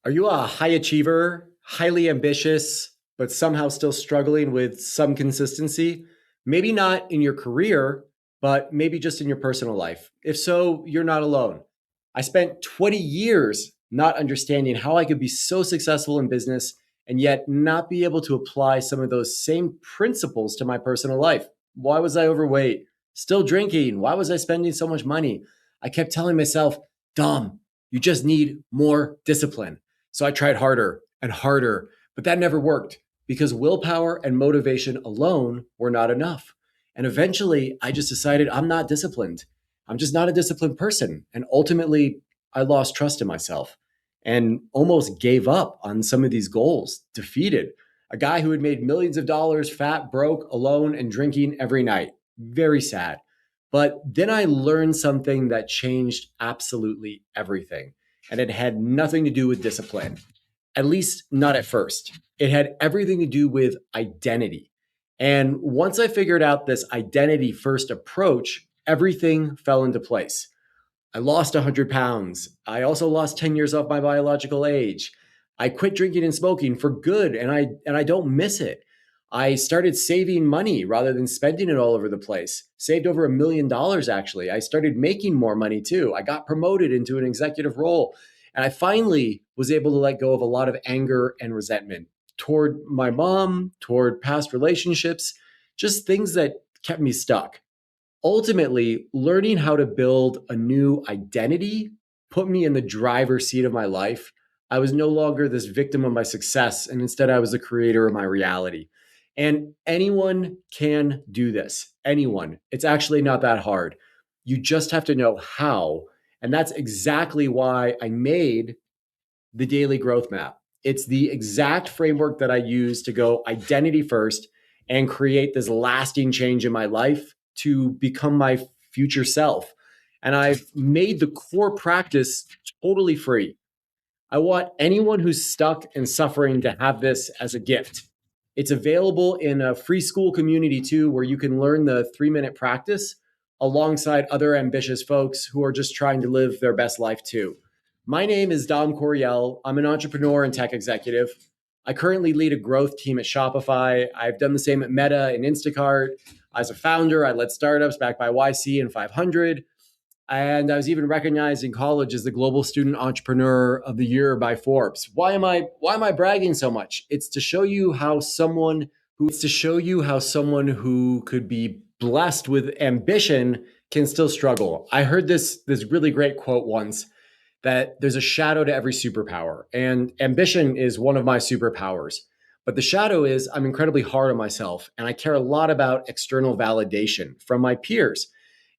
Are you a high achiever, highly ambitious, but somehow still struggling with some consistency? Maybe not in your career, but maybe just in your personal life. If so, you're not alone. I spent 20 years not understanding how I could be so successful in business and yet not be able to apply some of those same principles to my personal life. Why was I overweight? Still drinking? Why was I spending so much money? I kept telling myself, Dom, you just need more discipline. So I tried harder and harder, but that never worked because willpower and motivation alone were not enough. And eventually, I just decided I'm not disciplined. I'm just not a disciplined person. And ultimately, I lost trust in myself and almost gave up on some of these goals, defeated. A guy who had made millions of dollars, fat, broke, alone, and drinking every night. Very sad. But then I learned something that changed absolutely everything, and it had nothing to do with discipline, at least not at first. It had everything to do with identity. And once I figured out this identity first approach, everything fell into place. I lost 100 pounds. I also lost 10 years off my biological age. I quit drinking and smoking for good, and I don't miss it. I started saving money rather than spending it all over the place. Saved over $1 million actually. I started making more money too. I got promoted into an executive role. And I finally was able to let go of a lot of anger and resentment toward my mom, toward past relationships, just things that kept me stuck. Ultimately, learning how to build a new identity put me in the driver's seat of my life. I was no longer this victim of my success, and instead, I was the creator of my reality. And anyone can do this. Anyone. It's actually not that hard. You just have to know how. And that's exactly why I made the daily growth map. It's the exact framework that I use to go identity first and create this lasting change in my life to become my future self. And I've made the core practice totally free. I want anyone who's stuck and suffering to have this as a gift. It's available in a free Skool community too, where you can learn the 3 minute practice alongside other ambitious folks who are just trying to live their best life too. My name is Dom Coryell. I'm an entrepreneur and tech executive. I currently lead a growth team at Shopify. I've done the same at Meta and Instacart. As a founder, I led startups backed by YC and 500. And I was even recognized in college as the Global Student Entrepreneur of the Year by Forbes. Why am I bragging so much? It's to show you how someone who could be blessed with ambition can still struggle. I heard this really great quote once that there's a shadow to every superpower, and ambition is one of my superpowers. But the shadow is I'm incredibly hard on myself, and I care a lot about external validation from my peers.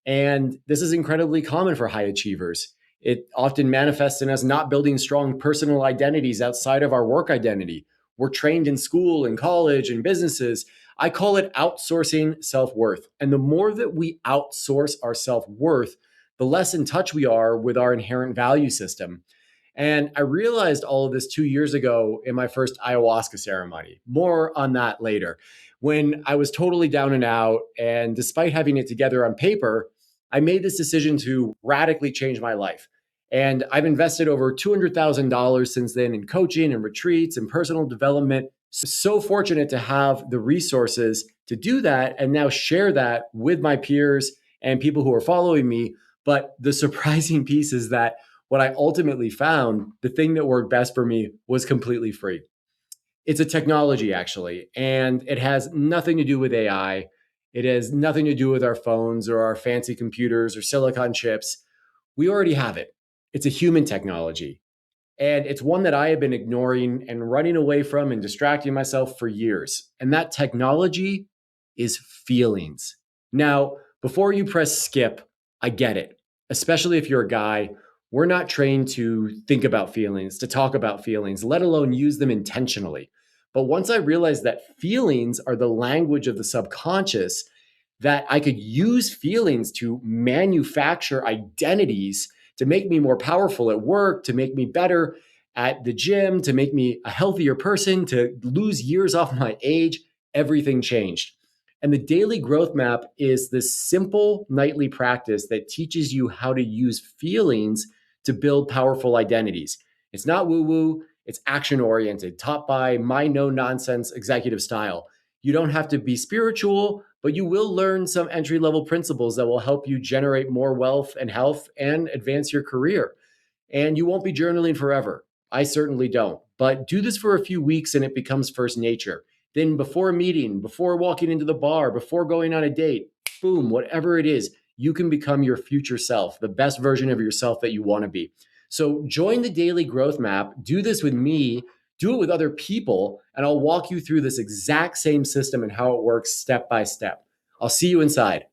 And this is incredibly common for high achievers. It often manifests in us not building strong personal identities outside of our work identity. We're trained in school and college and businesses. I call it outsourcing self worth. And the more that we outsource our self worth, the less in touch we are with our inherent value system. And I realized all of this 2 years ago in my first ayahuasca ceremony. More on that later. When I was totally down and out, and despite having it together on paper, I made this decision to radically change my life. And I've invested over $200,000 since then in coaching and retreats and personal development. So fortunate to have the resources to do that and now share that with my peers and people who are following me. But the surprising piece is that what I ultimately found, the thing that worked best for me, was completely free. It's a technology, actually, and it has nothing to do with AI. It has nothing to do with our phones or our fancy computers or silicon chips. We already have it. It's a human technology. And it's one that I have been ignoring and running away from and distracting myself for years. And that technology is feelings. Now, before you press skip, I get it, especially if you're a guy. We're not trained to think about feelings, to talk about feelings, let alone use them intentionally. But once I realized that feelings are the language of the subconscious, that I could use feelings to manufacture identities to make me more powerful at work, to make me better at the gym, to make me a healthier person, to lose years off my age, everything changed. And the daily growth map is this simple nightly practice that teaches you how to use feelings to build powerful identities. It's not woo woo. It's action oriented, taught by my no nonsense executive style. You don't have to be spiritual, but you will learn some entry level principles that will help you generate more wealth and health and advance your career. And you won't be journaling forever. I certainly don't. But do this for a few weeks and it becomes first nature. Then, before a meeting, before walking into the bar, before going on a date, boom, whatever it is, you can become your future self, the best version of yourself that you want to be. So, join the daily growth map. Do this with me, do it with other people, and I'll walk you through this exact same system and how it works step by step. I'll see you inside.